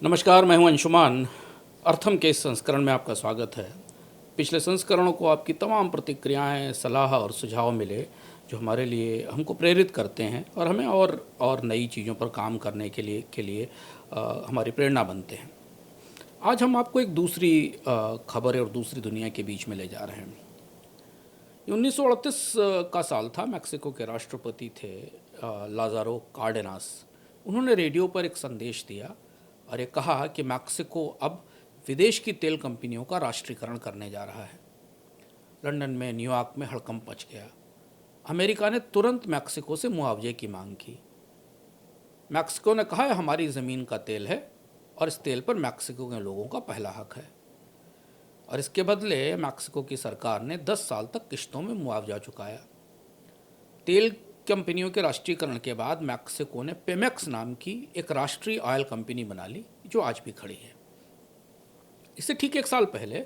नमस्कार, मैं हूं अंशुमान। अर्थम के इस संस्करण में आपका स्वागत है। पिछले संस्करणों को आपकी तमाम प्रतिक्रियाएं, सलाह और सुझाव मिले जो हमारे लिए हमको प्रेरित करते हैं और हमें और नई चीज़ों पर काम करने के लिए हमारी प्रेरणा बनते हैं। आज हम आपको एक दूसरी खबर और दूसरी दुनिया के बीच में ले जा रहे हैं। ये 1938 का साल था। मैक्सिको के राष्ट्रपति थे लाज़ारो कार्डेनास। उन्होंने रेडियो पर एक संदेश दिया और ये कहा कि मैक्सिको अब विदेश की तेल कंपनियों का राष्ट्रीयकरण करने जा रहा है। लंदन में, न्यूयॉर्क में हड़कंप मच गया। अमेरिका ने तुरंत मैक्सिको से मुआवजे की मांग की। मैक्सिको ने कहा, हमारी ज़मीन का तेल है और इस तेल पर मैक्सिको के लोगों का पहला हक है। और इसके बदले मैक्सिको की सरकार ने 10 साल तक किश्तों में मुआवजा चुकाया। तेल कंपनियों के राष्ट्रीयकरण के बाद मैक्सिको ने पेमेक्स नाम की एक राष्ट्रीय ऑयल कंपनी बना ली जो आज भी खड़ी है। इससे ठीक एक साल पहले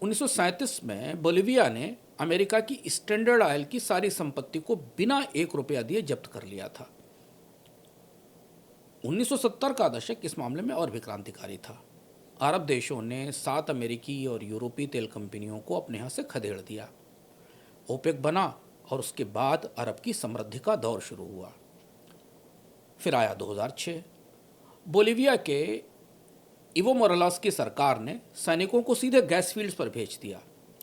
1937 में बोलिविया ने अमेरिका की स्टैंडर्ड ऑयल की सारी संपत्ति को बिना 1 रुपया दिए जब्त कर लिया था। 1970 का दशक इस मामले में और भी क्रांतिकारी था। अरब देशों ने 7 अमेरिकी और यूरोपीय तेल कंपनियों को अपने यहाँ से खदेड़ दिया। ओपेक बना और उसके बाद अरब की समृद्धि का दौर शुरू हुआ। फिर आया 2006। बोलिविया के इवो मोरालेस की सरकार ने सैनिकों को सीधे गैस फील्ड्स पर भेज दिया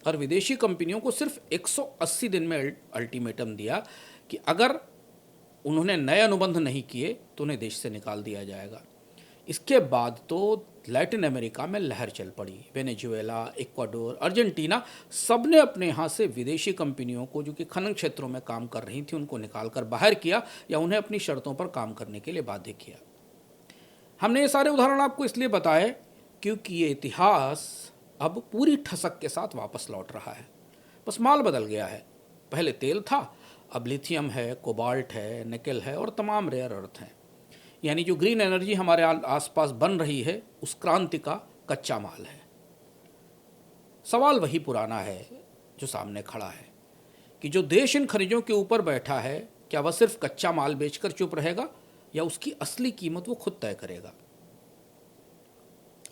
और विदेशी कंपनियों को सिर्फ 180 दिन में अल्टीमेटम दिया कि अगर उन्होंने नए अनुबंध नहीं किए तो उन्हें देश से निकाल दिया जाएगा। इसके बाद तो लैटिन अमेरिका में लहर चल पड़ी। वेनेजुएला, इक्वाडोर, अर्जेंटीना सब ने अपने यहाँ से विदेशी कंपनियों को जो कि खनन क्षेत्रों में काम कर रही थी उनको निकालकर बाहर किया या उन्हें अपनी शर्तों पर काम करने के लिए बाध्य किया। हमने ये सारे उदाहरण आपको इसलिए बताए क्योंकि ये इतिहास अब पूरी ठसक के साथ वापस लौट रहा है। बस माल बदल गया है। पहले तेल था, अब लिथियम है, कोबाल्ट है, निकेल है और तमाम रेयर अर्थ हैं। यानी जो ग्रीन एनर्जी हमारे आसपास बन रही है उस क्रांति का कच्चा माल है। सवाल वही पुराना है जो सामने खड़ा है कि जो देश इन खनिजों के ऊपर बैठा है क्या वह सिर्फ कच्चा माल बेचकर चुप रहेगा या उसकी असली कीमत वो खुद तय करेगा।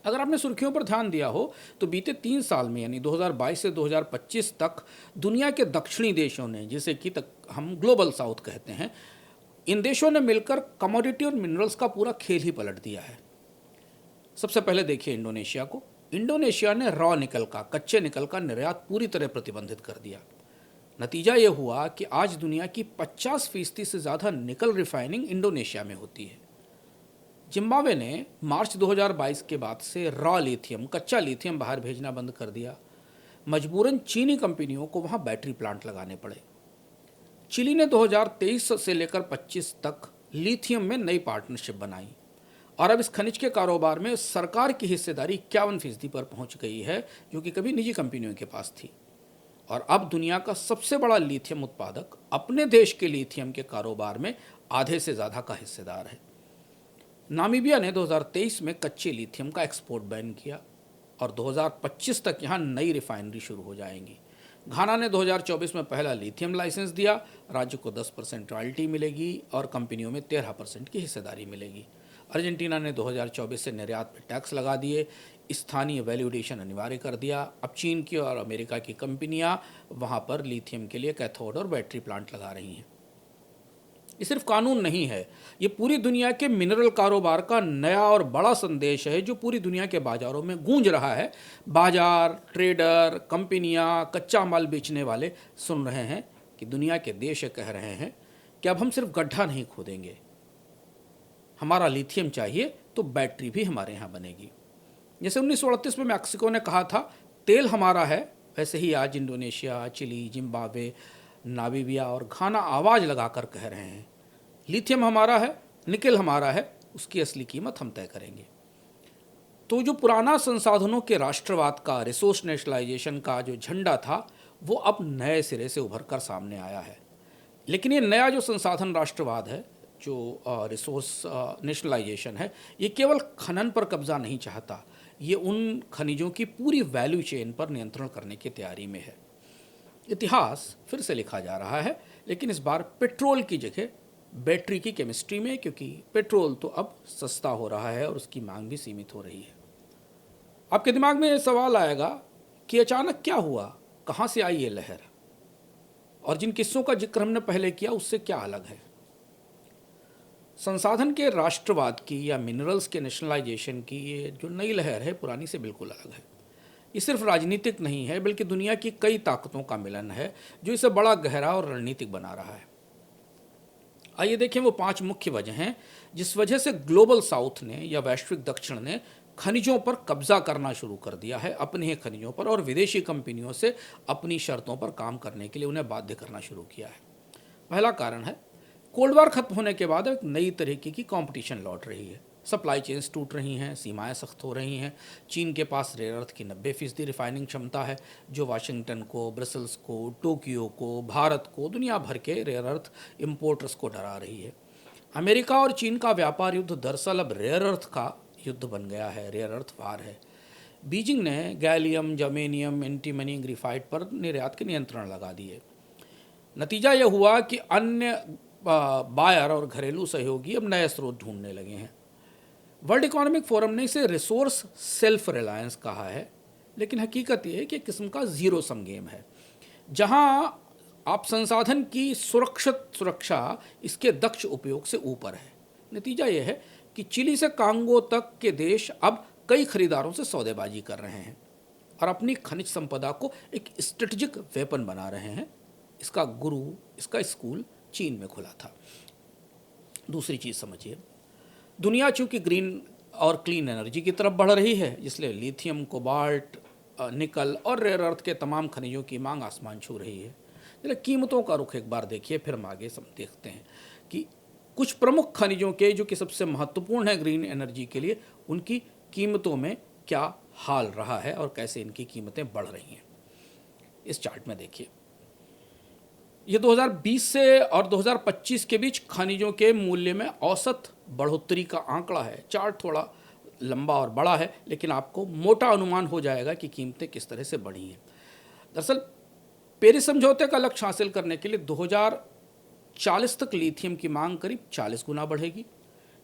अगर आपने सुर्खियों पर ध्यान दिया हो तो बीते 3 साल में यानी 2022 से 2025 तक दुनिया के दक्षिणी देशों ने, जिसे कि हम ग्लोबल साउथ कहते हैं, इन देशों ने मिलकर कमोडिटी और मिनरल्स का पूरा खेल ही पलट दिया है। सबसे पहले देखिए इंडोनेशिया को। इंडोनेशिया ने रॉ निकल का, कच्चे निकल का निर्यात पूरी तरह प्रतिबंधित कर दिया। नतीजा ये हुआ कि आज दुनिया की 50% से ज़्यादा निकल रिफाइनिंग इंडोनेशिया में होती है। जिम्बाब्वे ने मार्च 2022 के बाद से रॉ लिथियम, कच्चा लिथियम बाहर भेजना बंद कर दिया। मजबूरन चीनी कंपनियों को वहाँ बैटरी प्लांट लगाने पड़े। चिली ने 2023 से लेकर 25 तक लिथियम में नई पार्टनरशिप बनाई और अब इस खनिज के कारोबार में सरकार की हिस्सेदारी 51% पर पहुंच गई है जो कि कभी निजी कंपनियों के पास थी। और अब दुनिया का सबसे बड़ा लिथियम उत्पादक अपने देश के लिथियम के कारोबार में आधे से ज़्यादा का हिस्सेदार है। नामीबिया ने 2023 में कच्चे लिथियम का एक्सपोर्ट बैन किया और 2025 तक यहाँ नई रिफाइनरी शुरू हो जाएंगी। घाना ने 2024 में पहला लिथियम लाइसेंस दिया। राज्य को 10% रॉयल्टी मिलेगी और कंपनियों में 13% की हिस्सेदारी मिलेगी। अर्जेंटीना ने 2024 से निर्यात पर टैक्स लगा दिए, स्थानीय वैल्यूडेशन अनिवार्य कर दिया। अब चीन की और अमेरिका की कंपनियां वहां पर लिथियम के लिए कैथोड और बैटरी प्लांट लगा रही हैं। ये सिर्फ कानून नहीं है, ये पूरी दुनिया के मिनरल कारोबार का नया और बड़ा संदेश है जो पूरी दुनिया के बाजारों में गूंज रहा है। बाजार, ट्रेडर, कंपनियां, कच्चा माल बेचने वाले सुन रहे हैं कि दुनिया के देश कह रहे हैं कि अब हम सिर्फ गड्ढा नहीं खोदेंगे, हमारा लिथियम चाहिए तो बैटरी भी हमारे यहाँ बनेगी। जैसे 1938 में मैक्सिको ने कहा था तेल हमारा है, वैसे ही आज इंडोनेशिया, चिली, जिम्बाब्वे, नामीबिया और घाना आवाज़ लगाकर कह रहे हैं लिथियम हमारा है, निकेल हमारा है, उसकी असली कीमत हम तय करेंगे। तो जो पुराना संसाधनों के राष्ट्रवाद का, रिसोर्स नेशनलाइजेशन का जो झंडा था वो अब नए सिरे से उभर कर सामने आया है। लेकिन ये नया जो संसाधन राष्ट्रवाद है, जो रिसोर्स नेशनलाइजेशन है, ये केवल खनन पर कब्जा नहीं चाहता, ये उन खनिजों की पूरी वैल्यू चेन पर नियंत्रण करने की तैयारी में है। इतिहास फिर से लिखा जा रहा है, लेकिन इस बार पेट्रोल की जगह बैटरी की केमिस्ट्री में, क्योंकि पेट्रोल तो अब सस्ता हो रहा है और उसकी मांग भी सीमित हो रही है। आपके दिमाग में ये सवाल आएगा कि अचानक क्या हुआ, कहाँ से आई ये लहर, और जिन किस्सों का जिक्र हमने पहले किया उससे क्या अलग है। संसाधन के राष्ट्रवाद की या मिनरल्स के नेशनलाइजेशन की ये जो नई लहर है पुरानी से बिल्कुल अलग है। ये सिर्फ राजनीतिक नहीं है, बल्कि दुनिया की कई ताकतों का मिलन है जो इसे बड़ा गहरा और रणनीतिक बना रहा है। आइए देखें वो 5 मुख्य वजह हैं जिस वजह से ग्लोबल साउथ ने या वैश्विक दक्षिण ने खनिजों पर कब्जा करना शुरू कर दिया है, अपने ही खनिजों पर, और विदेशी कंपनियों से अपनी शर्तों पर काम करने के लिए उन्हें बाध्य करना शुरू किया है। पहला कारण है कोल्ड वॉर खत्म होने के बाद एक नई तरीके की कंपटीशन लौट रही है। सप्लाई चेन्स टूट रही हैं, सीमाएं सख्त हो रही हैं। चीन के पास रेयर अर्थ की 90% रिफाइनिंग क्षमता है, जो वाशिंगटन को, ब्रसल्स को, टोक्यो को, भारत को, दुनिया भर के रेयर अर्थ इंपोर्टर्स को डरा रही है। अमेरिका और चीन का व्यापार युद्ध दरअसल अब रेयर अर्थ का युद्ध बन गया है, रेयर अर्थ वार है। बीजिंग ने गैलियम, जर्मेनियम, एंटीमनी, ग्रेफाइट पर निर्यात के नियंत्रण लगा दिए। नतीजा यह हुआ कि अन्य बायर और घरेलू सहयोगी अब नए स्रोत ढूंढने लगे हैं। वर्ल्ड इकोनॉमिक फोरम ने इसे रिसोर्स सेल्फ रिलायंस कहा है, लेकिन हकीकत यह है कि एक किस्म का जीरो सम गेम है, जहां आप संसाधन की सुरक्षा इसके दक्ष उपयोग से ऊपर है। नतीजा यह है कि चिली से कांगो तक के देश अब कई खरीदारों से सौदेबाजी कर रहे हैं और अपनी खनिज संपदा को एक स्ट्रेटेजिक वेपन बना रहे हैं। इसका गुरु, इसका स्कूल चीन में खुला था। दूसरी चीज़ समझिए, दुनिया चूंकि ग्रीन और क्लीन एनर्जी की तरफ बढ़ रही है, इसलिए लिथियम, कोबाल्ट, निकल और रेयर अर्थ के तमाम खनिजों की मांग आसमान छू रही है। चलिए कीमतों का रुख एक बार देखिए, फिर हम आगे देखते हैं कि कुछ प्रमुख खनिजों के जो कि सबसे महत्वपूर्ण है ग्रीन एनर्जी के लिए, उनकी कीमतों में क्या हाल रहा है और कैसे इनकी कीमतें बढ़ रही हैं। इस चार्ट में देखिए, ये 2020 से और 2025 के बीच खनिजों के मूल्य में औसत बढ़ोतरी का आंकड़ा है। चार्ट थोड़ा लंबा और बड़ा है, लेकिन आपको मोटा अनुमान हो जाएगा कि कीमतें किस तरह से बढ़ी हैं। दरअसल पेरिस समझौते का लक्ष्य हासिल करने के लिए 2040 तक लिथियम की मांग करीब 40 गुना बढ़ेगी,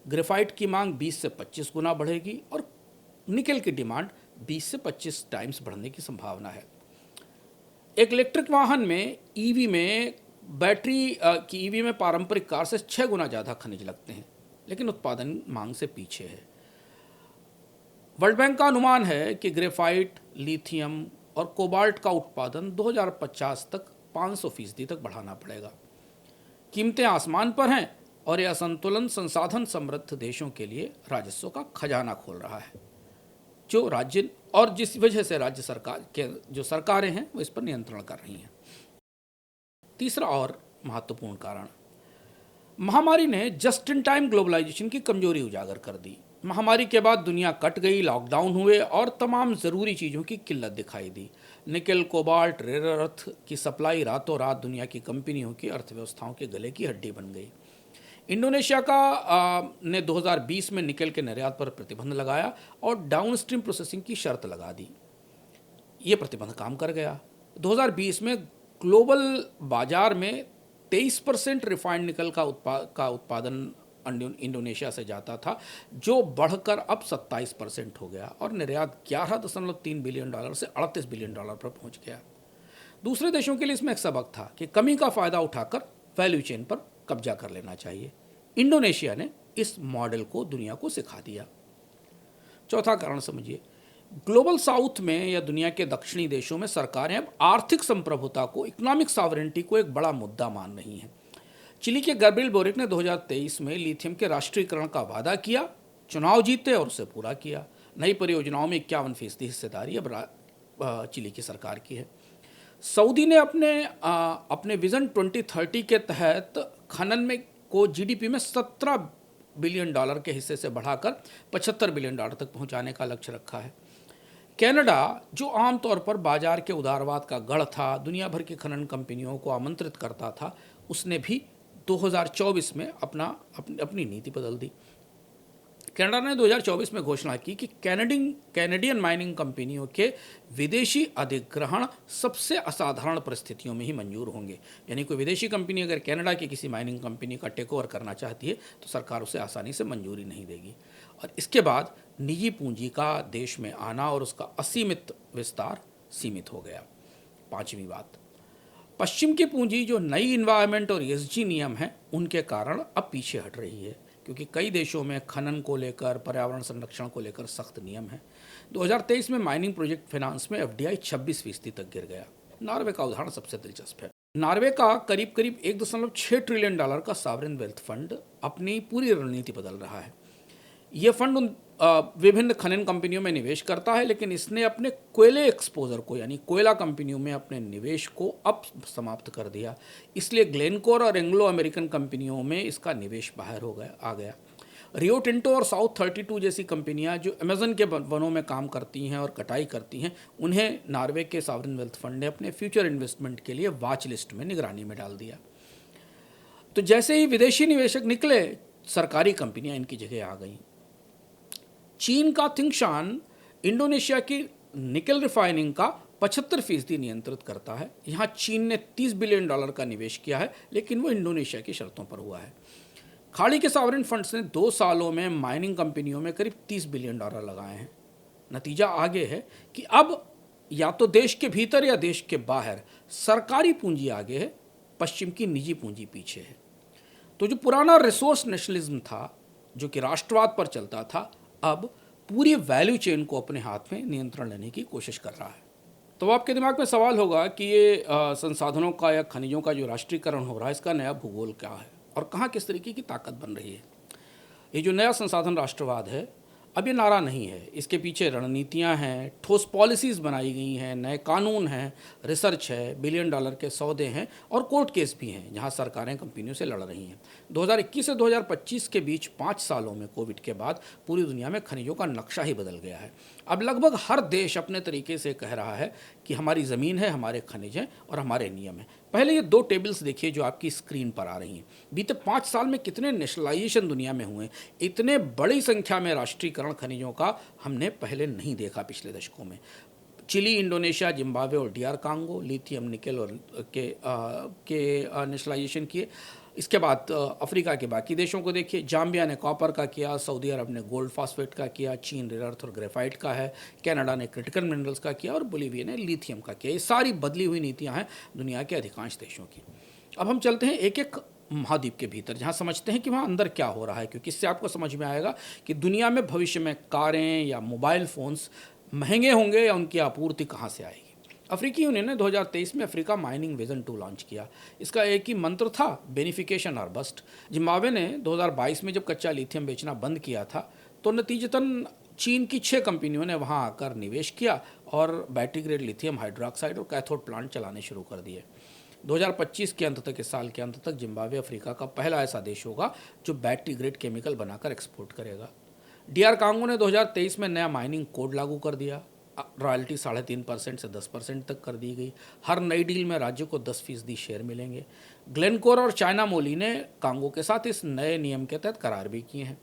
ग्रेफाइट की मांग 20 से 25 गुना बढ़ेगी और निकल की डिमांड 20 से 25 टाइम्स बढ़ने की संभावना है। एक इलेक्ट्रिक वाहन में ईवी में बैटरी की ईवी में पारंपरिक कार से 6 गुना ज़्यादा खनिज लगते हैं, लेकिन उत्पादन मांग से पीछे है। वर्ल्ड बैंक का अनुमान है कि ग्रेफाइट, लिथियम और कोबाल्ट का उत्पादन 2050 तक 500% तक बढ़ाना पड़ेगा। कीमतें आसमान पर हैं और यह असंतुलन संसाधन समृद्ध देशों के लिए राजस्व का खजाना खोल रहा है, जो राज्य और जिस वजह से राज्य सरकार के जो सरकारें हैं वो इस पर नियंत्रण कर रही हैं। तीसरा और महत्वपूर्ण कारण, महामारी ने जस्ट इन टाइम ग्लोबलाइजेशन की कमजोरी उजागर कर दी। महामारी के बाद दुनिया कट गई, लॉकडाउन हुए और तमाम ज़रूरी चीज़ों की किल्लत दिखाई दी। निकल, कोबाल्ट, रेयर अर्थ की सप्लाई रातों रात दुनिया की कंपनियों की अर्थव्यवस्थाओं के गले की हड्डी बन गई। इंडोनेशिया ने 2020 में निकल के निर्यात पर प्रतिबंध लगाया और डाउनस्ट्रीम प्रोसेसिंग की शर्त लगा दी। ये प्रतिबंध काम कर गया। 2020 में ग्लोबल बाजार में 23% रिफाइंड निकल का उत्पादन इंडोनेशिया से जाता था, जो बढ़कर अब 27% हो गया और निर्यात $11.3 बिलियन से $38 बिलियन पर पहुंच गया। दूसरे देशों के लिए इसमें एक सबक था कि कमी का फ़ायदा उठाकर वैल्यू चेन पर कब्जा कर लेना चाहिए। इंडोनेशिया ने इस मॉडल को दुनिया को सिखा दिया। चौथा कारण समझिए, ग्लोबल साउथ में या दुनिया के दक्षिणी देशों में सरकारें अब आर्थिक संप्रभुता को, इकोनॉमिक सॉवरेंटी को एक बड़ा मुद्दा मान रही हैं। चिली के गैब्रियल बोरिक ने 2023 में लिथियम के राष्ट्रीयकरण का वादा किया, चुनाव जीते और उसे पूरा किया। नई परियोजनाओं में 51% हिस्सेदारी अब चिली की सरकार की है। सऊदी ने अपने विजन 2030 के तहत खनन में को जीडीपी में $17 बिलियन के हिस्से से बढ़ाकर $75 बिलियन तक पहुंचाने का लक्ष्य रखा है। कनाडा, जो आमतौर पर बाजार के उदारवाद का गढ़ था, दुनिया भर की खनन कंपनियों को आमंत्रित करता था, उसने भी 2024 में अपनी नीति बदल दी। कनाडा ने 2024 में घोषणा की कि कैनेडियन माइनिंग कंपनियों के विदेशी अधिग्रहण सबसे असाधारण परिस्थितियों में ही मंजूर होंगे। यानी कोई विदेशी कंपनी अगर कनाडा की किसी माइनिंग कंपनी का टेक ओवर करना चाहती है तो सरकार उसे आसानी से मंजूरी नहीं देगी। और इसके बाद निजी पूंजी का देश में आना और उसका असीमित विस्तार सीमित हो गया। पांचवी बात, पश्चिम की पूंजी जो नई इन्वायरमेंट और ESG नियम हैं उनके कारण अब पीछे हट रही है, क्योंकि कई देशों में खनन को लेकर, पर्यावरण संरक्षण को लेकर सख्त नियम हैं। 2023 में माइनिंग प्रोजेक्ट फाइनेंस में FDI 26% तक गिर गया। नॉर्वे का उदाहरण सबसे दिलचस्प है। नॉर्वे का करीब करीब $1.6 ट्रिलियन का सॉवरेन वेल्थ फंड अपनी पूरी रणनीति बदल रहा है। ये फंड उन विभिन्न खनन कंपनियों में निवेश करता है, लेकिन इसने अपने कोयले एक्सपोजर को, यानी कोयला कंपनियों में अपने निवेश को अब समाप्त कर दिया। इसलिए ग्लेनकोर और एंग्लो अमेरिकन कंपनियों में इसका निवेश बाहर आ गया। रियो टिंटो और साउथ 32 जैसी कंपनियां जो अमेजन के वनों में काम करती हैं और कटाई करती हैं, उन्हें नॉर्वे के सॉवरेन वेल्थ फंड ने अपने फ्यूचर इन्वेस्टमेंट के लिए वॉच लिस्ट में निगरानी में डाल दिया। तो जैसे ही विदेशी निवेशक निकले, सरकारी कंपनियां इनकी जगह आ गईं। चीन का थिंगशान इंडोनेशिया की निकल रिफाइनिंग का 75% नियंत्रित करता है। यहाँ चीन ने $30 बिलियन का निवेश किया है, लेकिन वो इंडोनेशिया की शर्तों पर हुआ है। खाड़ी के सॉवरेन फंड्स ने 2 सालों में माइनिंग कंपनियों में करीब $30 बिलियन लगाए हैं। नतीजा आगे है कि अब या तो देश के भीतर या देश के बाहर सरकारी पूंजी आगे है, पश्चिम की निजी पूंजी पीछे है। तो जो पुराना रिसोर्स नेशनलिज्म था, जो कि राष्ट्रवाद पर चलता था, अब पूरी वैल्यू चेन को अपने हाथ में नियंत्रण लेने की कोशिश कर रहा है। तो आपके दिमाग में सवाल होगा कि ये संसाधनों का या खनिजों का जो राष्ट्रीयकरण हो रहा है, इसका नया भूगोल क्या है और कहाँ किस तरीके की ताकत बन रही है। ये जो नया संसाधन राष्ट्रवाद है, अब ये नारा नहीं है, इसके पीछे रणनीतियां हैं, ठोस पॉलिसीज़ बनाई गई हैं, नए कानून हैं, रिसर्च है, बिलियन डॉलर के सौदे हैं और कोर्ट केस भी हैं जहां सरकारें कंपनियों से लड़ रही हैं। 2021 से 2025 के बीच 5 सालों में कोविड के बाद पूरी दुनिया में खनिजों का नक्शा ही बदल गया है। अब लगभग हर देश अपने तरीके से कह रहा है कि हमारी ज़मीन है, हमारे खनिज हैं और हमारे नियम हैं। पहले ये 2 टेबल्स देखिए जो आपकी स्क्रीन पर आ रही हैं। बीते 5 साल में कितने नेशनलाइजेशन दुनिया में हुए, इतने बड़ी संख्या में राष्ट्रीयकरण खनिजों का हमने पहले नहीं देखा पिछले दशकों में। चिली, इंडोनेशिया, जिम्बाब्वे और DR कांगो लिथियम, निकेल और के नेशनलाइजेशन किए। इसके बाद अफ्रीका के बाकी देशों को देखिए, जाम्बिया ने कॉपर का किया, सऊदी अरब ने गोल्ड फॉस्फेट का किया, चीन रेयर अर्थ और ग्रेफाइट का है, कनाडा ने क्रिटिकल मिनरल्स का किया और बोलीविया ने लिथियम का किया। ये सारी बदली हुई नीतियां हैं दुनिया के अधिकांश देशों की। अब हम चलते हैं एक एक महाद्वीप के भीतर, जहां समझते हैं कि वहां अंदर क्या हो रहा है, क्योंकि इससे आपको समझ में आएगा कि दुनिया में भविष्य में कारें या मोबाइल फ़ोन्स महंगे होंगे या उनकी आपूर्ति कहाँ से आएगी। अफ्रीकी यूनियन ने 2023 में अफ्रीका माइनिंग विजन 2 लॉन्च किया। इसका एक ही मंत्र था, बेनिफिकेशन और बस्ट। जिम्बाब्वे ने 2022 में जब कच्चा लिथियम बेचना बंद किया था, तो नतीजतन चीन की 6 कंपनियों ने वहां आकर निवेश किया और बैटरी ग्रेड लिथियम हाइड्रोक्साइड और कैथोड प्लांट चलाने शुरू कर दिए। 2025 के अंत तक, इस साल के अंत तक, जिम्बाब्वे अफ्रीका का पहला ऐसा देश होगा जो बैटरी ग्रेड केमिकल बनाकर एक्सपोर्ट करेगा। DR कांगो ने 2023 में नया माइनिंग कोड लागू कर दिया। रॉयल्टी 3.5% से 10% तक कर दी गई। हर नई डील में राज्य को 10% शेयर मिलेंगे। ग्लेनकोर और चाइना मोली ने कांगो के साथ इस नए नियम के तहत करार भी किए हैं।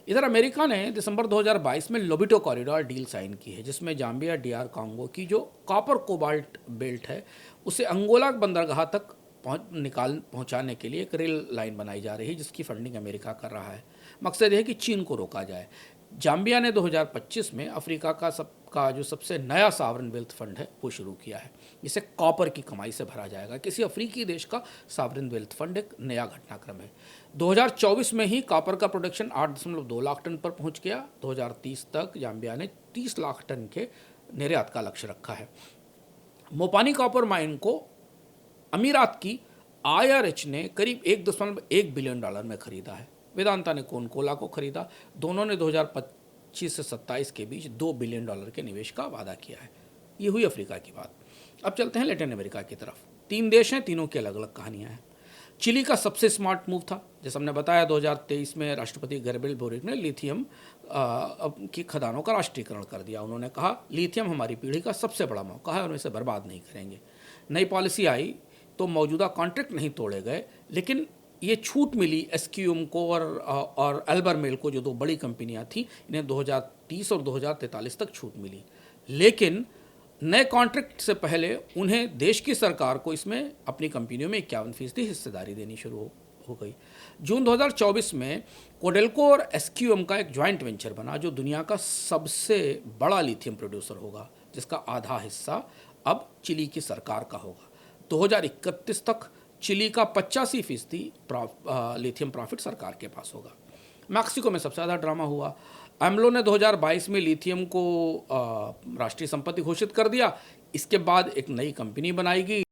इधर अमेरिका ने दिसंबर 2022 में लोबिटो कॉरिडोर डील साइन की है, जिसमें जाम्बिया DR कांगो की जो कॉपर कोबाल्ट बेल्ट है उसे अंगोला बंदरगाह तक पहुंचाने के लिए एक रेल लाइन बनाई जा रही है, जिसकी फंडिंग अमेरिका कर रहा है। मकसद है कि चीन को रोका जाए। जाम्बिया ने 2025 में अफ्रीका का जो सबसे नया सॉवरेन वेल्थ फंड है वो शुरू किया है, जिसे कॉपर की कमाई से भरा जाएगा। किसी अफ्रीकी देश का सॉवरेन वेल्थ फंड एक नया घटनाक्रम है। 2024 में ही कॉपर का प्रोडक्शन 8.2 लाख टन पर पहुंच गया। 2030 तक जाम्बिया ने 30 लाख टन के निर्यात का लक्ष्य रखा है। मोपानी कॉपर माइन को अमीरात की IRH ने करीब $1.1 बिलियन में खरीदा है। वेदांता ने कोनकोला को खरीदा। दोनों ने 2025 से 27 के बीच $2 बिलियन के निवेश का वादा किया है। ये हुई अफ्रीका की बात। अब चलते हैं लैटिन अमेरिका की तरफ। 3 देश हैं, तीनों की अलग अलग कहानियां हैं। चिली का सबसे स्मार्ट मूव था, जैसे हमने बताया। 2023 में राष्ट्रपति गैब्रिएल बोरिक ने लिथियम की खदानों का राष्ट्रीयकरण कर दिया। उन्होंने कहा, लिथियम हमारी पीढ़ी का सबसे बड़ा मौका है और इसे बर्बाद नहीं करेंगे। नई पॉलिसी आई तो मौजूदा कॉन्ट्रैक्ट नहीं तोड़े गए, लेकिन ये छूट मिली एसक्यूएम को और एल्बरमेल को, जो दो बड़ी कंपनियां थी, इन्हें 2030 और 2043 तक छूट मिली। लेकिन नए कॉन्ट्रैक्ट से पहले उन्हें देश की सरकार को इसमें अपनी कंपनियों में 51% हिस्सेदारी देनी शुरू हो गई। जून 2024 में कोडेल्को और एसक्यूएम का एक जॉइंट वेंचर बना, जो दुनिया का सबसे बड़ा लिथियम प्रोड्यूसर होगा, जिसका आधा हिस्सा अब चिली की सरकार का होगा। 2031 तक चिली का 85% लिथियम प्रॉफिट सरकार के पास होगा। मैक्सिको में सबसे ज़्यादा ड्रामा हुआ। AMLO ने 2022 में लिथियम को राष्ट्रीय संपत्ति घोषित कर दिया। इसके बाद एक नई कंपनी बनाएगी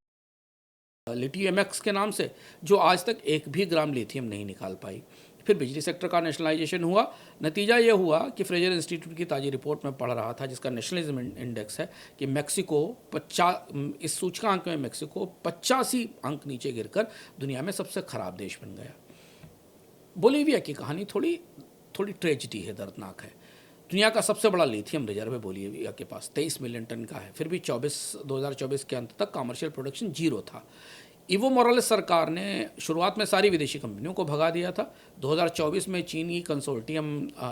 लिथियमएक्स के नाम से, जो आज तक एक भी ग्राम लिथियम नहीं निकाल पाई। फिर बिजली सेक्टर का नेशनलाइजेशन हुआ। नतीजा ये हुआ कि फ्रेजर इंस्टीट्यूट की ताज़ी रिपोर्ट में पढ़ रहा था, जिसका नेशनलिज्म इंडेक्स है, कि मैक्सिको इस सूचकांक में मैक्सिको 85 अंक नीचे गिरकर दुनिया में सबसे खराब देश बन गया। बोलीविया की कहानी थोड़ी ट्रेजिडी है, दर्दनाक है। दुनिया का सबसे बड़ा लिथियम रिजर्व है बोलीविया के पास, 23 मिलियन टन का है। फिर भी 2024 के अंत तक कमर्शियल प्रोडक्शन जीरो था। इवो मोरालेस सरकार ने शुरुआत में सारी विदेशी कंपनियों को भगा दिया था। 2024 में चीनी कंसोर्टियम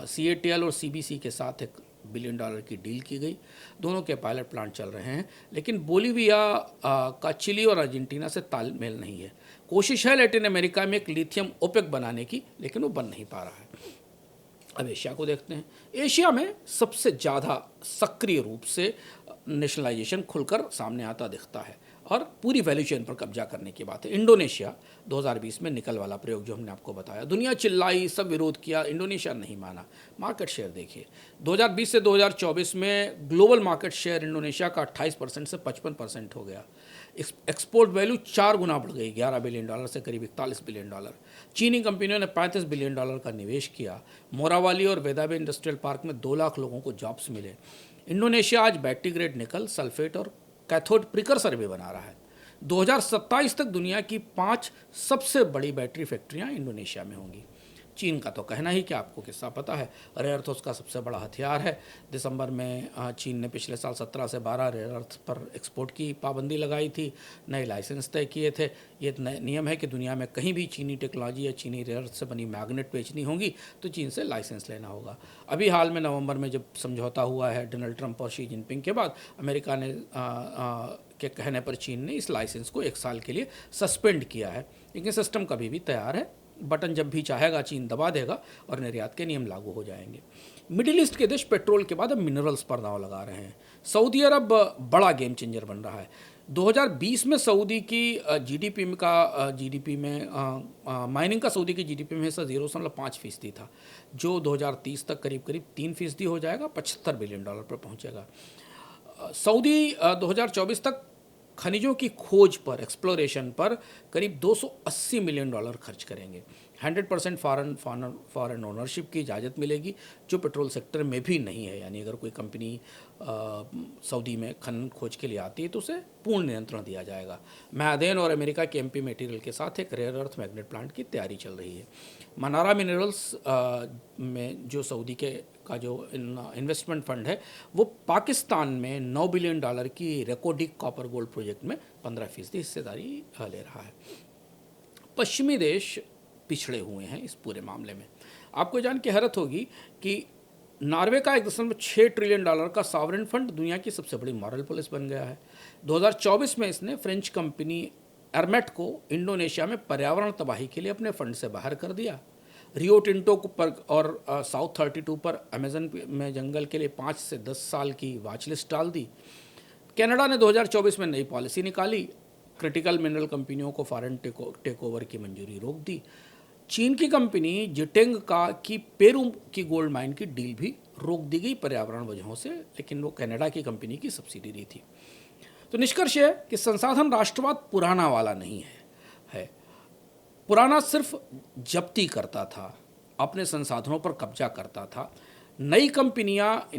CATL और CBC के साथ $1 बिलियन की डील की गई। दोनों के पायलट प्लांट चल रहे हैं, लेकिन बोलीविया का चिली और अर्जेंटीना से तालमेल नहीं है। कोशिश है लैटिन अमेरिका में एक लिथियम ओपेक बनाने की, लेकिन वो बन नहीं पा रहा है। अब एशिया को देखते हैं। एशिया में सबसे ज़्यादा सक्रिय रूप से नेशनलाइजेशन खुलकर सामने आता दिखता है और पूरी वैल्यू चेन पर कब्जा करने की बात है। इंडोनेशिया 2020 में निकल वाला प्रयोग जो हमने आपको बताया, दुनिया चिल्लाई, सब विरोध किया, इंडोनेशिया नहीं माना। मार्केट शेयर देखिए, 2020 से 2024 में ग्लोबल मार्केट शेयर इंडोनेशिया का 28% से 55% हो गया। एक्सपोर्ट वैल्यू 4 गुना बढ़ गई, $11 बिलियन से करीब $41 बिलियन। चीनी कंपनियों ने $35 बिलियन का निवेश किया। मोरावाली और वेदाबे इंडस्ट्रियल पार्क में 2 लाख लोगों को जॉब्स मिले। इंडोनेशिया आज बैटरी ग्रेड निकल, सल्फेट और कैथोड प्रिकर्सर भी बना रहा है। 2027 तक दुनिया की 5 सबसे बड़ी बैटरी फैक्ट्रियां इंडोनेशिया में होंगी। चीन का तो कहना ही क्या, आपको किस्सा पता है, रेयर अर्थ उसका सबसे बड़ा हथियार है। दिसंबर में चीन ने पिछले साल 17 से 12 रेयर अर्थ पर एक्सपोर्ट की पाबंदी लगाई थी, नए लाइसेंस तय किए थे। ये नियम है कि दुनिया में कहीं भी चीनी टेक्नोलॉजी या चीनी रेयर अर्थ से बनी मैग्नेट बेचनी होगी तो चीन से लाइसेंस लेना होगा। अभी हाल में नवंबर में जब समझौता हुआ है डोनाल्ड ट्रंप और शी जिनपिंग के बाद, अमेरिका ने के कहने पर चीन ने इस लाइसेंस को 1 साल के लिए सस्पेंड किया है। लेकिन सिस्टम कभी भी तैयार है, बटन जब भी चाहेगा चीन दबा देगा और निर्यात के नियम लागू हो जाएंगे। मिडिल ईस्ट के देश पेट्रोल के बाद अब मिनरल्स पर दांव लगा रहे हैं। सऊदी अरब बड़ा गेम चेंजर बन रहा है। 2020 में सऊदी की जीडीपी में माइनिंग का सऊदी की जीडीपी में हिस्सा 0.5% था, जो 2030 तक करीब 3% हो जाएगा, $75 बिलियन पर पहुंचेगा। सऊदी 2024 तक खनिजों की खोज पर, एक्सप्लोरेशन पर करीब $280 मिलियन खर्च करेंगे। 100% फॉरेन ओनरशिप की इजाज़त मिलेगी, जो पेट्रोल सेक्टर में भी नहीं है। यानी अगर कोई कंपनी सऊदी में खनन खोज के लिए आती है तो उसे पूर्ण नियंत्रण दिया जाएगा। मैदेन और अमेरिका के MP मटेरियल के साथ एक रेयर अर्थ मैग्नेट प्लांट की तैयारी चल रही है। मनारा मिनरल्स में जो सऊदी का जो इन्वेस्टमेंट फंड है, वो पाकिस्तान में $9 बिलियन की रेकोडिक कॉपर गोल्ड प्रोजेक्ट में 15% हिस्सेदारी ले रहा है। पश्चिमी देश पिछड़े हुए हैं इस पूरे मामले में। आपको जान के हैरत होगी कि नॉर्वे का $1.6 ट्रिलियन का सॉवरेन फंड दुनिया की सबसे बड़ी मॉरल पुलिस बन गया है। 2024 में इसने फ्रेंच कंपनी एरमेट को इंडोनेशिया में पर्यावरण तबाही के लिए अपने फंड से बाहर कर दिया। रियो टिंटो पर और साउथ 32 पर अमेजन में जंगल के लिए 5 से 10 साल की वॉच लिस्ट डाल दी। कनाडा ने 2024 में नई पॉलिसी निकाली, क्रिटिकल मिनरल कंपनियों को फॉरेन टेक ओवर की मंजूरी रोक दी। चीन की कंपनी जिटेंग की पेरू की गोल्ड माइन की डील भी रोक दी गई पर्यावरण वजहों से, लेकिन वो कनाडा की कंपनी की सब्सिडी थी। तो निष्कर्ष है कि संसाधन राष्ट्रवाद पुराना वाला नहीं है। पुराना सिर्फ जब्ती करता था, अपने संसाधनों पर कब्जा करता था। नई कंपनियां,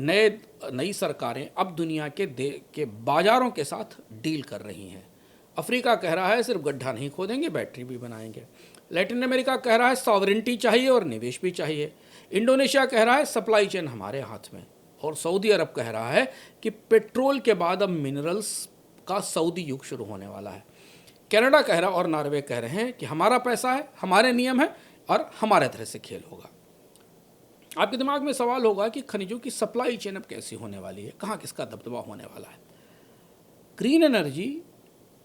नई सरकारें अब दुनिया के बाजारों के साथ डील कर रही हैं। अफ्रीका कह रहा है सिर्फ गड्ढा नहीं खोदेंगे, बैटरी भी बनाएंगे। लैटिन अमेरिका कह रहा है सॉवरेंटी चाहिए और निवेश भी चाहिए। इंडोनेशिया कह रहा है सप्लाई चेन हमारे हाथ में। और सऊदी अरब कह रहा है कि पेट्रोल के बाद अब मिनरल्स का सऊदी युग शुरू होने वाला है। कनाडा कह रहा और नॉर्वे कह रहे हैं कि हमारा पैसा है, हमारे नियम है और हमारे तरह से खेल होगा। आपके दिमाग में सवाल होगा कि खनिजों की सप्लाई चेन अब कैसी होने वाली है, कहाँ किसका दबदबा होने वाला है। ग्रीन एनर्जी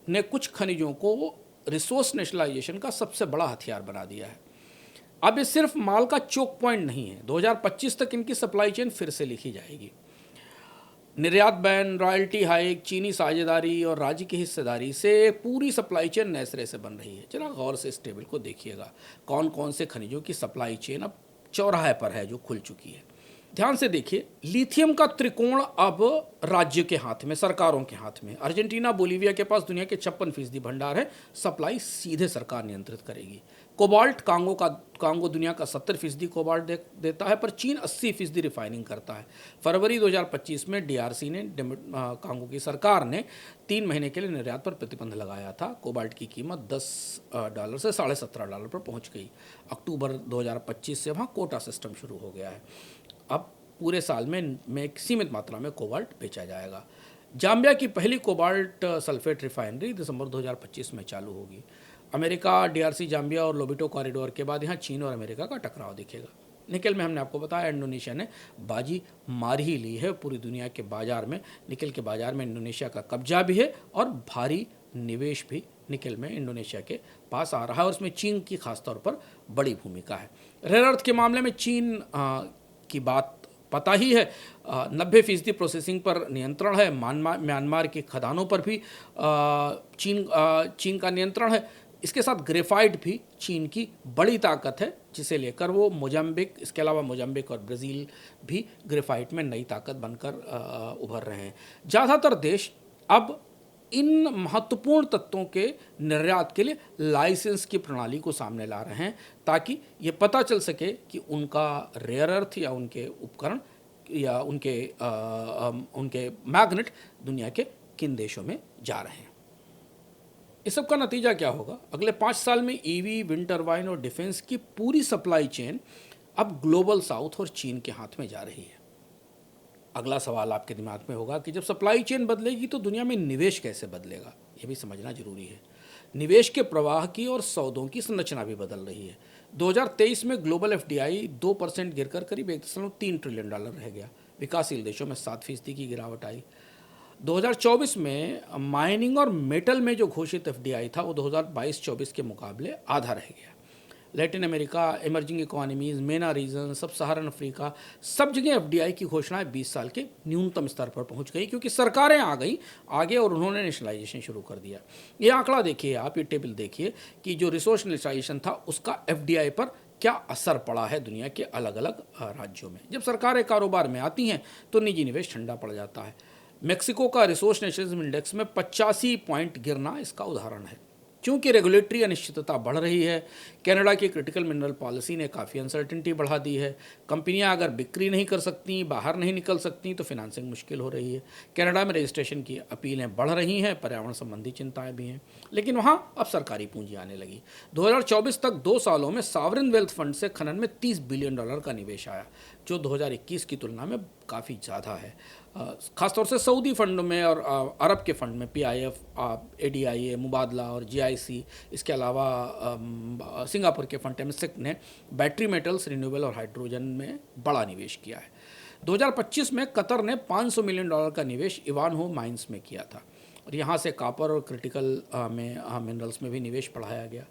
ने कुछ खनिजों को रिसोर्स नेशनलाइजेशन का सबसे बड़ा हथियार बना दिया है। अब ये सिर्फ माल का चोक पॉइंट नहीं है, 2025 तक इनकी सप्लाई चेन फिर से लिखी जाएगी। निर्यात बैन, रॉयल्टी हाइक, चीनी साझेदारी और राज्य की हिस्सेदारी से पूरी सप्लाई चेन नए सिरे से बन रही है। जरा गौर से इस टेबल को देखिएगा, कौन कौन से खनिजों की सप्लाई चेन अब चौराहे पर है, जो खुल चुकी है। ध्यान से देखिए, लिथियम का त्रिकोण अब राज्य के हाथ में, सरकारों के हाथ में। अर्जेंटीना, बोलीविया के पास दुनिया के 56% भंडार है, सप्लाई सीधे सरकार नियंत्रित करेगी। कोबाल्ट, कांगो दुनिया का 70% कोबाल्ट देता है, पर चीन 80% रिफाइनिंग करता है। फरवरी 2025 में डीआरसी ने, कांगो की सरकार ने 3 महीने के लिए निर्यात पर प्रतिबंध लगाया था। कोबाल्ट की कीमत $10 से $17.5 पर पहुंच गई। अक्टूबर 2025 से वहाँ कोटा सिस्टम शुरू हो गया है। अब पूरे साल में एक सीमित मात्रा में कोबाल्ट बेचा जाएगा। जाम्बिया की पहली कोबाल्ट सल्फेट रिफाइनरी दिसंबर 2025 में चालू होगी। अमेरिका, डीआरसी, जाम्बिया और लोबिटो कॉरिडोर के बाद यहाँ चीन और अमेरिका का टकराव दिखेगा। निकल में हमने आपको बताया इंडोनेशिया ने बाजी मार ही ली है। पूरी दुनिया के बाजार में, निकल के बाजार में इंडोनेशिया का कब्जा भी है और भारी निवेश भी निकल में इंडोनेशिया के पास आ रहा है और उसमें चीन की खासतौर पर बड़ी भूमिका है। रेयर अर्थ के मामले में चीन की बात पता ही है, 90% प्रोसेसिंग पर नियंत्रण है। म्यांमार की खदानों पर भी चीन का नियंत्रण है। इसके साथ ग्रेफाइट भी चीन की बड़ी ताकत है, जिसे लेकर वो मोजाम्बिक, इसके अलावा मोजाम्बिक और ब्राज़ील भी ग्रेफाइट में नई ताकत बनकर उभर रहे हैं। ज़्यादातर देश अब इन महत्वपूर्ण तत्वों के निर्यात के लिए लाइसेंस की प्रणाली को सामने ला रहे हैं, ताकि ये पता चल सके कि उनका रेयर अर्थ या उनके उपकरण या उनके मैग्नेट दुनिया के किन देशों में जा रहे हैं। इस सब का नतीजा क्या होगा? अगले 5 साल में ईवी, विंड टरबाइन और डिफेंस की पूरी सप्लाई चेन अब ग्लोबल साउथ और चीन के हाथ में जा रही है। अगला सवाल आपके दिमाग में होगा कि जब सप्लाई चेन बदलेगी तो दुनिया में निवेश कैसे बदलेगा? ये भी समझना जरूरी है। निवेश के प्रवाह की और सौदों की संरचना भी बदल रही है। 2023 में ग्लोबल एफडीआई 2% गिरकर करीब $1.3 ट्रिलियन रह गया। विकासशील देशों में 7% की गिरावट आई। 2024 में माइनिंग और मेटल में जो घोषित एफडीआई था वो 2022-24 के मुकाबले आधा रह गया। लैटिन अमेरिका, इमर्जिंग इकोनॉमीज़, मेना रीजन, सब सहारन अफ्रीका, सब जगह एफडीआई की घोषणाएं 20 साल के न्यूनतम स्तर पर पहुंच गई, क्योंकि सरकारें आ गई आगे और उन्होंने नेशनलाइजेशन शुरू कर दिया। ये आंकड़ा देखिए आप, ये टेबल देखिए कि जो रिसोर्स नेशनलाइजेशन था उसका एफडीआई पर क्या असर पड़ा है दुनिया के अलग अलग राज्यों में। जब सरकारें कारोबार में आती हैं तो निजी निवेश ठंडा पड़ जाता है। मेक्सिको का रिसोर्स नेशनलिज्म इंडेक्स में 85 पॉइंट गिरना इसका उदाहरण है, क्योंकि रेगुलेटरी अनिश्चितता बढ़ रही है। कनाडा की क्रिटिकल मिनरल पॉलिसी ने काफ़ी अनसर्टेनिटी बढ़ा दी है। कंपनियां अगर बिक्री नहीं कर सकती, बाहर नहीं निकल सकती, तो फिनांसिंग मुश्किल हो रही है। कनाडा में रजिस्ट्रेशन की अपीलें बढ़ रही हैं, पर्यावरण संबंधी चिंताएं भी हैं, लेकिन वहाँ अब सरकारी पूंजी आने लगी। 2024 तक 2 सालों में सॉवरेन वेल्थ फंड से खनन में $30 बिलियन का निवेश आया, जो 2021 की तुलना में काफ़ी ज़्यादा है। खासतौर से सऊदी फंड में और अरब के फंड में PIF, ADIA, मुबादला और GIC, इसके अलावा सिंगापुर के फंड टेमसेक ने बैटरी मेटल्स, रिन्यूएबल और हाइड्रोजन में बड़ा निवेश किया है। 2025 में कतर ने $500 मिलियन का निवेश इवानहो माइंस में किया था और यहाँ से कॉपर और क्रिटिकल मिनरल्स में भी निवेश बढ़ाया गया।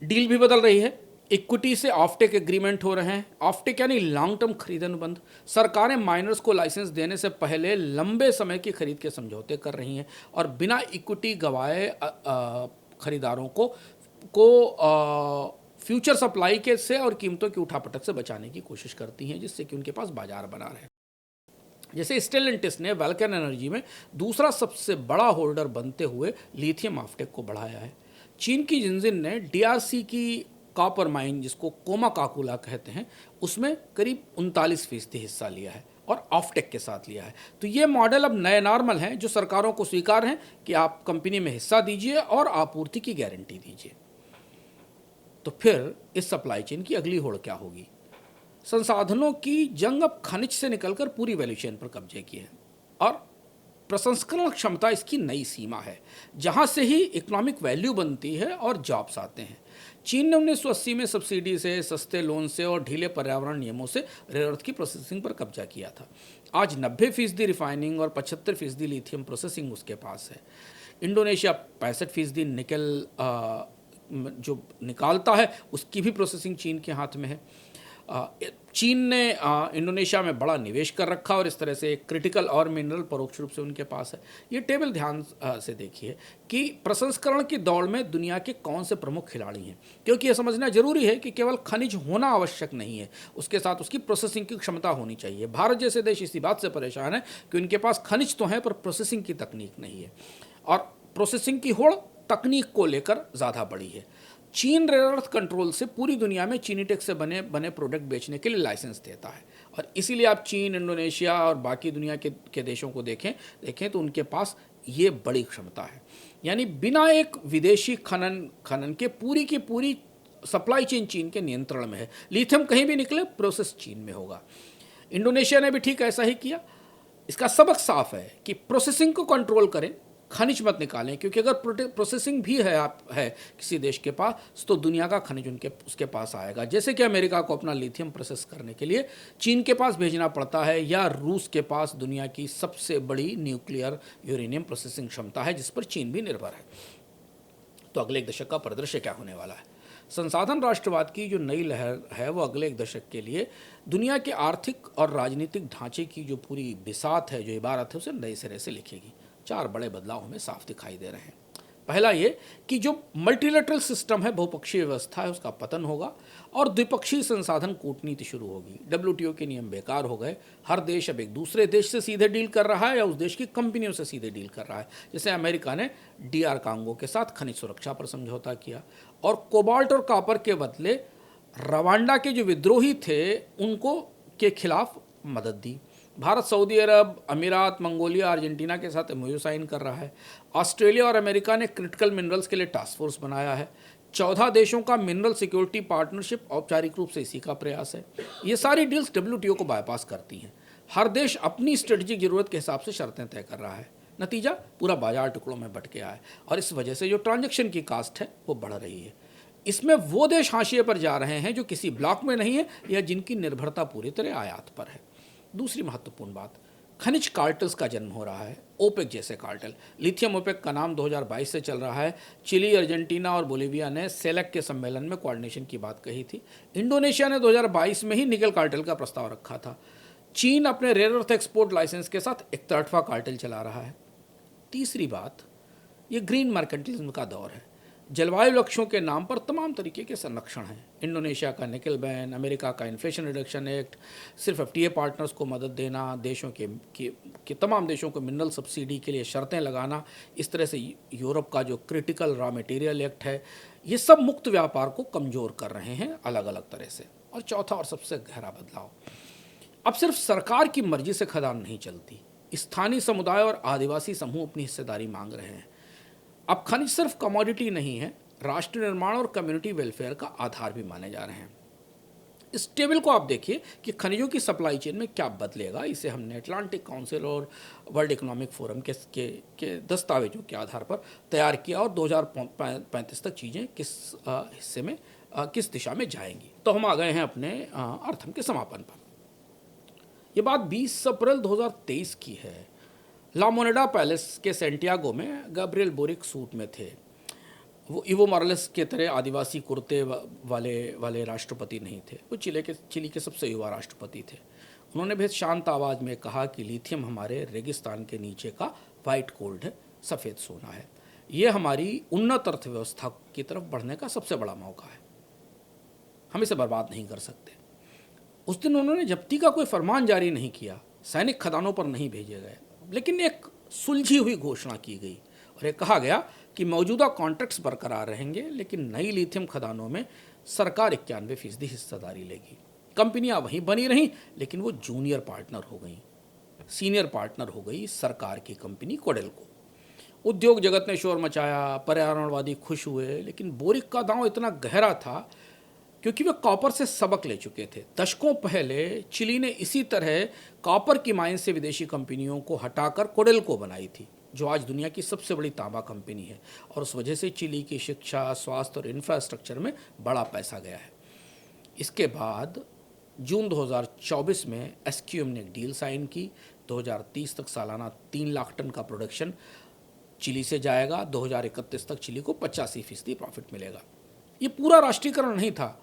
डील भी बदल रही है। इक्विटी से ऑफटेक एग्रीमेंट हो रहे हैं। ऑफटेक यानी लॉन्ग टर्म खरीद अनुबंध। सरकारें माइनर्स को लाइसेंस देने से पहले लंबे समय की खरीद के समझौते कर रही हैं और बिना इक्विटी गंवाए खरीदारों को फ्यूचर सप्लाई के से और कीमतों की उठापटक से बचाने की कोशिश करती हैं, जिससे कि उनके पास बाजार बना रहे। जैसे स्टेलेंटिस ने वैल्कन एनर्जी में दूसरा सबसे बड़ा होल्डर बनते हुए लिथियम ऑफटेक को बढ़ाया है। चीन की जिनजिन ने DRC की कॉपर माइन, जिसको कोमा काकुला कहते हैं, उसमें करीब 39% हिस्सा लिया है और ऑफटेक के साथ लिया है। तो ये मॉडल अब नए नॉर्मल हैं, जो सरकारों को स्वीकार हैं कि आप कंपनी में हिस्सा दीजिए और आपूर्ति की गारंटी दीजिए। तो फिर इस सप्लाई चेन की अगली होड़ क्या होगी? संसाधनों की जंग अब खनिज से निकलकर पूरी वैल्यू चेन पर कब्जे की है और प्रसंस्करण क्षमता इसकी नई सीमा है, जहां से ही इकोनॉमिक वैल्यू बनती है और जॉब्स आते हैं। चीन ने 1980 में सब्सिडी से, सस्ते लोन से और ढीले पर्यावरण नियमों से रेयर अर्थ की प्रोसेसिंग पर कब्जा किया था। आज 90% रिफाइनिंग और 75% लिथियम प्रोसेसिंग उसके पास है। इंडोनेशिया 65% निकल जो निकालता है उसकी भी प्रोसेसिंग चीन के हाथ में है। चीन ने इंडोनेशिया में बड़ा निवेश कर रखा और इस तरह से एक क्रिटिकल और मिनरल परोक्ष रूप से उनके पास है। ये टेबल ध्यान से देखिए कि प्रसंस्करण की दौड़ में दुनिया के कौन से प्रमुख खिलाड़ी हैं, क्योंकि यह समझना जरूरी है कि केवल खनिज होना आवश्यक नहीं है, उसके साथ उसकी प्रोसेसिंग की क्षमता होनी चाहिए। भारत जैसे देश इसी बात से परेशान है कि उनके पास खनिज तो है पर प्रोसेसिंग की तकनीक नहीं है, और प्रोसेसिंग की होड़ तकनीक को लेकर ज़्यादा बड़ी है। चीन रेयर अर्थ कंट्रोल से पूरी दुनिया में चीनी टेक से बने प्रोडक्ट बेचने के लिए लाइसेंस देता है, और इसीलिए आप चीन, इंडोनेशिया और बाकी दुनिया के देशों को देखें तो उनके पास ये बड़ी क्षमता है। यानी बिना एक विदेशी खनन के पूरी की पूरी सप्लाई चेन चीन के नियंत्रण में है। लिथियम कहीं भी निकले प्रोसेस चीन में होगा। इंडोनेशिया ने भी ठीक ऐसा ही किया। इसका सबक साफ है कि प्रोसेसिंग को कंट्रोल करें, खनिज मत निकालें, क्योंकि अगर प्रोसेसिंग भी है किसी देश के पास तो दुनिया का खनिज उसके पास आएगा। जैसे कि अमेरिका को अपना लिथियम प्रोसेस करने के लिए चीन के पास भेजना पड़ता है, या रूस के पास दुनिया की सबसे बड़ी न्यूक्लियर यूरेनियम प्रोसेसिंग क्षमता है जिस पर चीन भी निर्भर है। तो अगले एक दशक का परिदृश्य क्या होने वाला है? संसाधन राष्ट्रवाद की जो नई लहर है वो अगले एक दशक के लिए दुनिया के आर्थिक और राजनीतिक ढांचे की जो पूरी बिसात है, जो इबारत है, उसे नए सिरे से लिखेगी। 4 बड़े बदलाव हमें साफ दिखाई दे रहे हैं। पहला ये कि जो मल्टीलेटरल सिस्टम है, बहुपक्षीय व्यवस्था है, उसका पतन होगा और द्विपक्षीय संसाधन कूटनीति शुरू होगी। WTO के नियम बेकार हो गए। हर देश अब एक दूसरे देश से सीधे डील कर रहा है या उस देश की कंपनियों से सीधे डील कर रहा है। जैसे अमेरिका ने DR कांगो के साथ खनिज सुरक्षा पर समझौता किया और कोबाल्ट और कॉपर के बदले रवांडा के जो विद्रोही थे उनको के खिलाफ मदद दी। भारत सऊदी अरब, अमीरात, मंगोलिया, अर्जेंटीना के साथ MOU साइन कर रहा है। ऑस्ट्रेलिया और अमेरिका ने क्रिटिकल मिनरल्स के लिए टास्क फोर्स बनाया है। 14 देशों का मिनरल सिक्योरिटी पार्टनरशिप औपचारिक रूप से इसी का प्रयास है। ये सारी डील्स WTO को बाईपास करती हैं। हर देश अपनी स्ट्रेटेजिक जरूरत के हिसाब से शर्तें तय कर रहा है। नतीजा पूरा बाजार टुकड़ों में बट गया है और इस वजह से जो ट्रांजैक्शन की कास्ट है वो बढ़ रही है। इसमें वो देश हाशिए पर जा रहे हैं जो किसी ब्लॉक में नहीं है या जिनकी निर्भरता पूरी तरह आयात पर है। दूसरी महत्वपूर्ण बात, खनिज कार्टल्स का जन्म हो रहा है। ओपेक जैसे कार्टल। लिथियम ओपेक का नाम 2022 से चल रहा है। चिली, अर्जेंटीना और बोलिविया ने सेलेक के सम्मेलन में कोऑर्डिनेशन की बात कही थी। इंडोनेशिया ने 2022 में ही निकल कार्टल का प्रस्ताव रखा था। चीन अपने रेयर अर्थ एक्सपोर्ट लाइसेंस के साथ एक तरफा कार्टल चला रहा है। तीसरी बात, ये ग्रीन मर्केंटिलिज्म का दौर है। जलवायु लक्ष्यों के नाम पर तमाम तरीके के संरक्षण हैं। इंडोनेशिया का निकल बैन, अमेरिका का इन्फ्लेशन रिडक्शन एक्ट, सिर्फ FTA पार्टनर्स को मदद देना, देशों के तमाम देशों को मिनरल सब्सिडी के लिए शर्तें लगाना, इस तरह से यूरोप का जो क्रिटिकल रॉ मटेरियल एक्ट है, ये सब मुक्त व्यापार को कमज़ोर कर रहे हैं अलग अलग तरह से। और चौथा और सबसे गहरा बदलाव, अब सिर्फ सरकार की मर्जी से खदान नहीं चलती। स्थानीय समुदाय और आदिवासी समूह अपनी हिस्सेदारी मांग रहे हैं। अब खनिज सिर्फ कमोडिटी नहीं है, राष्ट्र निर्माण और कम्युनिटी वेलफेयर का आधार भी माने जा रहे हैं। इस टेबल को आप देखिए कि खनिजों की सप्लाई चेन में क्या बदलेगा। इसे हमने अटलांटिक काउंसिल और वर्ल्ड इकोनॉमिक फोरम के दस्तावेजों के आधार पर तैयार किया और 2035 तक चीज़ें किस हिस्से में किस दिशा में जाएंगी। तो हम आ गए हैं अपने अर्थम के समापन पर। ये बात 20 अप्रैल 2023 की है। ला मोनेडा पैलेस के सेंटियागो में गैब्रियल बोरिक सूट में थे। वो इवो मॉरलेस के तरह आदिवासी कुर्ते वाले राष्ट्रपति नहीं थे। वो चिली के सबसे युवा राष्ट्रपति थे। उन्होंने भी शांत आवाज़ में कहा कि लिथियम हमारे रेगिस्तान के नीचे का वाइट गोल्ड है, सफ़ेद सोना है। ये हमारी उन्नत अर्थव्यवस्था की तरफ बढ़ने का सबसे बड़ा मौका है। हम इसे बर्बाद नहीं कर सकते। उस दिन उन्होंने जब्ती का कोई फरमान जारी नहीं किया, सैनिक खदानों पर नहीं भेजे गए, लेकिन एक सुलझी हुई घोषणा की गई और एक कहा गया कि मौजूदा कॉन्ट्रैक्ट्स बरकरार रहेंगे, लेकिन नई लिथियम खदानों में सरकार 91% हिस्सेदारी लेगी। कंपनियां वहीं बनी रहीं, लेकिन वो जूनियर पार्टनर हो गई, सीनियर पार्टनर हो गई सरकार की कंपनी कोडेल्को। उद्योग जगत ने शोर मचाया, पर्यावरणवादी खुश हुए, लेकिन बोरिक का दांव इतना गहरा था क्योंकि वे कॉपर से सबक ले चुके थे। दशकों पहले चिली ने इसी तरह कॉपर की माइन से विदेशी कंपनियों को हटाकर कोडेल्को बनाई थी, जो आज दुनिया की सबसे बड़ी तांबा कंपनी है, और उस वजह से चिली की शिक्षा, स्वास्थ्य और इंफ्रास्ट्रक्चर में बड़ा पैसा गया है। इसके बाद जून 2024 में एसक्यूएम ने एक डील साइन की। 2030 तक सालाना 3 लाख टन का प्रोडक्शन चिली से जाएगा। 2031 तक चिली को 85% प्रॉफिट मिलेगा। ये पूरा राष्ट्रीयकरण नहीं था,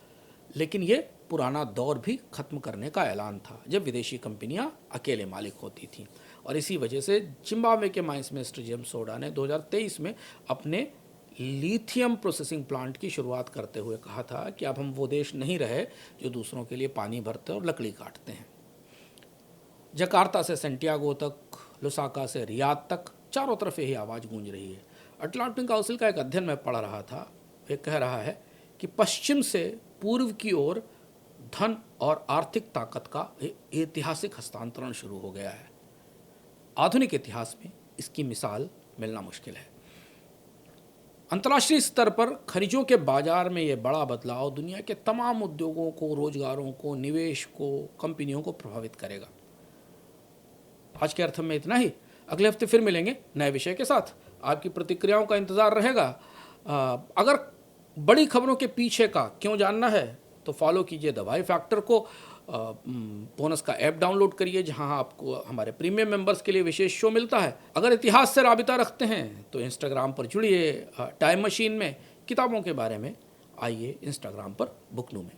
लेकिन ये पुराना दौर भी खत्म करने का ऐलान था, जब विदेशी कंपनियां अकेले मालिक होती थीं। और इसी वजह से जिम्बाब्वे के माइंस मिनिस्टर जेम्स सोडा ने 2023 में अपने लिथियम प्रोसेसिंग प्लांट की शुरुआत करते हुए कहा था कि अब हम वो देश नहीं रहे जो दूसरों के लिए पानी भरते और लकड़ी काटते हैं। जकार्ता से सेंटियागो तक, लुसाका से रियाद तक, चारों तरफ यही आवाज़ गूंज रही है। अटलांटिक काउंसिल का एक अध्ययन मैं पढ़ रहा था, वे कह रहा है कि पश्चिम से पूर्व की ओर धन और आर्थिक ताकत का ऐतिहासिक हस्तांतरण शुरू हो गया है। आधुनिक इतिहास में इसकी मिसाल मिलना मुश्किल है। अंतर्राष्ट्रीय स्तर पर खनिजों के बाजार में यह बड़ा बदलाव दुनिया के तमाम उद्योगों को, रोजगारों को, निवेश को, कंपनियों को प्रभावित करेगा। आज के अर्थ में इतना ही। अगले हफ्ते फिर मिलेंगे नए विषय के साथ। आपकी प्रतिक्रियाओं का इंतजार रहेगा। अगर बड़ी खबरों के पीछे का क्यों जानना है तो फॉलो कीजिए द वाई फैक्टर को। बोनस का ऐप डाउनलोड करिए, जहां आपको हमारे प्रीमियम मेंबर्स के लिए विशेष शो मिलता है। अगर इतिहास से राबिता रखते हैं तो इंस्टाग्राम पर जुड़िए। टाइम मशीन में किताबों के बारे में आइए इंस्टाग्राम पर बुकनू में।